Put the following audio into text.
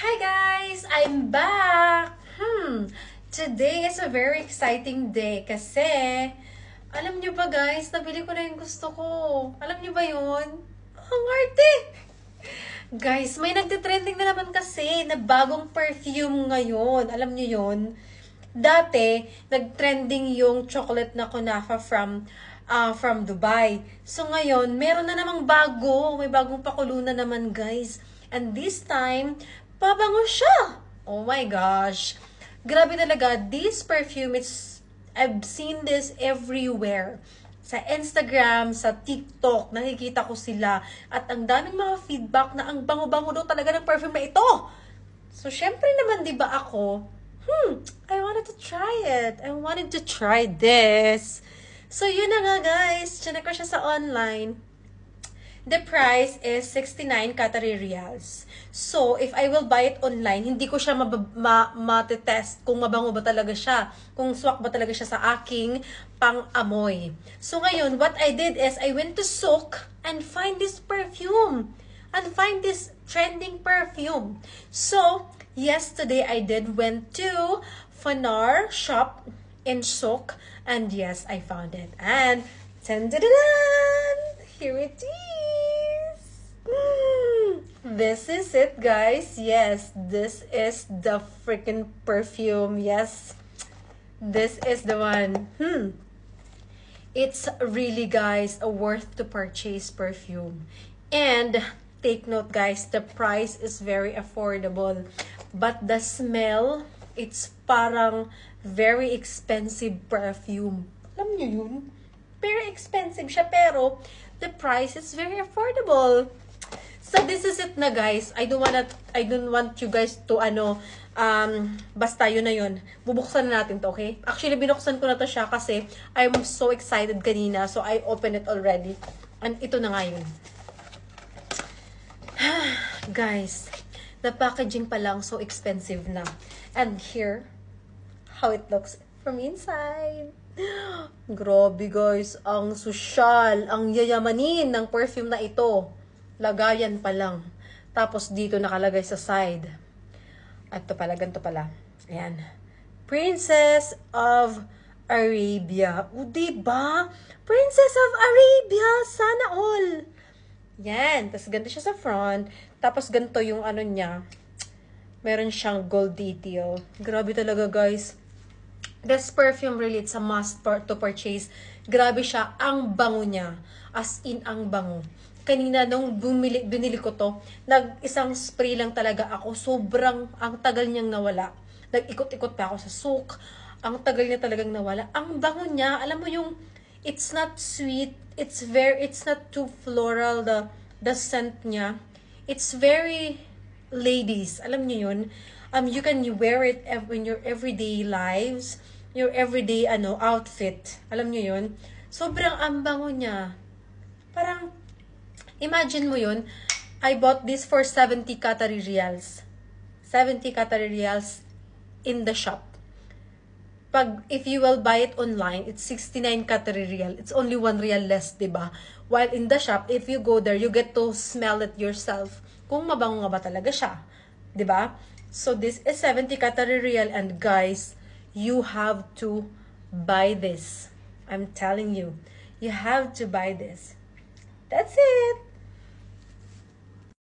Hi guys! I'm back! Today is a very exciting day kasi alam nyo ba guys, nabili ko na yung gusto ko. Alam nyo ba yun? Ang arte! Guys, may nagtitrending na naman kasi na bagong perfume ngayon. Alam nyo yun? Dati, nagtrending yung chocolate na kunafa from Dubai. So ngayon, meron na namang bago. May bagong pakulo na naman guys. And this time, pabango siya. Oh my gosh. Grabe talaga. This perfume, I've seen this everywhere. Sa Instagram, sa TikTok, nakikita ko sila. At ang daming mga feedback na ang bango-bango daw talaga ng perfume na ito. So, syempre naman, di ba ako, I wanted to try it. I wanted to try this. So, yun na nga guys. Chinek ko siya sa online. The price is 69 Qatari Riyals. So, if I will buy it online, hindi ko siya matetest kung mabango ba talaga siya, kung swak ba talaga siya sa aking pang-amoy. So, ngayon, what I did is, I went to Souk and find this perfume. And find this trending perfume. So, yesterday, I went to Fanar shop in Souk. And yes, I found it. And, here it is. This is it, guys. Yes, this is the freaking perfume. Yes, this is the one. It's really, guys, a worth to purchase perfume. And take note, guys, the price is very affordable. But the smell, it's parang very expensive perfume. Alam niyo yun? Very expensive siya, pero the price is very affordable. So this is it na guys. I don't want you guys to basta yun na yun. Bubuksan na natin to, okay? Actually, binuksan ko na to siya kasi I'm so excited kanina. So I opened it already. And ito na nga yun. Guys, the packaging pa lang so expensive na. And here, how it looks from inside. Grabe guys, ang sosyal, ang yayamanin ng perfume na ito. Lagayan pa lang. Tapos dito nakalagay sa side. At ito pala, ganito pala. Ayan. Princess of Arabia. O, diba? Princess of Arabia! Sana all! Yan. Tapos ganito siya sa front. Tapos ganito yung ano niya. Meron siyang gold detail. Grabe talaga guys. This perfume really, it's a must to purchase. Grabe siya. Ang bango niya. As in, ang bango. Kanina nung binili ko to, isang spray lang talaga ako. Sobrang, ang tagal niyang nawala. Nag-ikot-ikot pa ako sa Souk. Ang tagal niya talagang nawala. Ang bango niya, alam mo yung, it's not sweet. It's not too floral, the scent niya. It's very ladies. Alam niyo yun? You can wear it in your everyday lives, your everyday outfit. Alam niyo yun? Sobrang ang bango niya. Parang, imagine mo yun, I bought this for 70 Qatari Riyals. 70 Qatari Riyals in the shop. If you will buy it online, it's 69 Qatari Riyal. It's only 1 Riyal less, diba? While in the shop, if you go there, you get to smell it yourself. Kung mabango nga ba talaga siya. Diba? So, this is 70 Qatari Riyal. And guys, you have to buy this. I'm telling you. You have to buy this. That's it.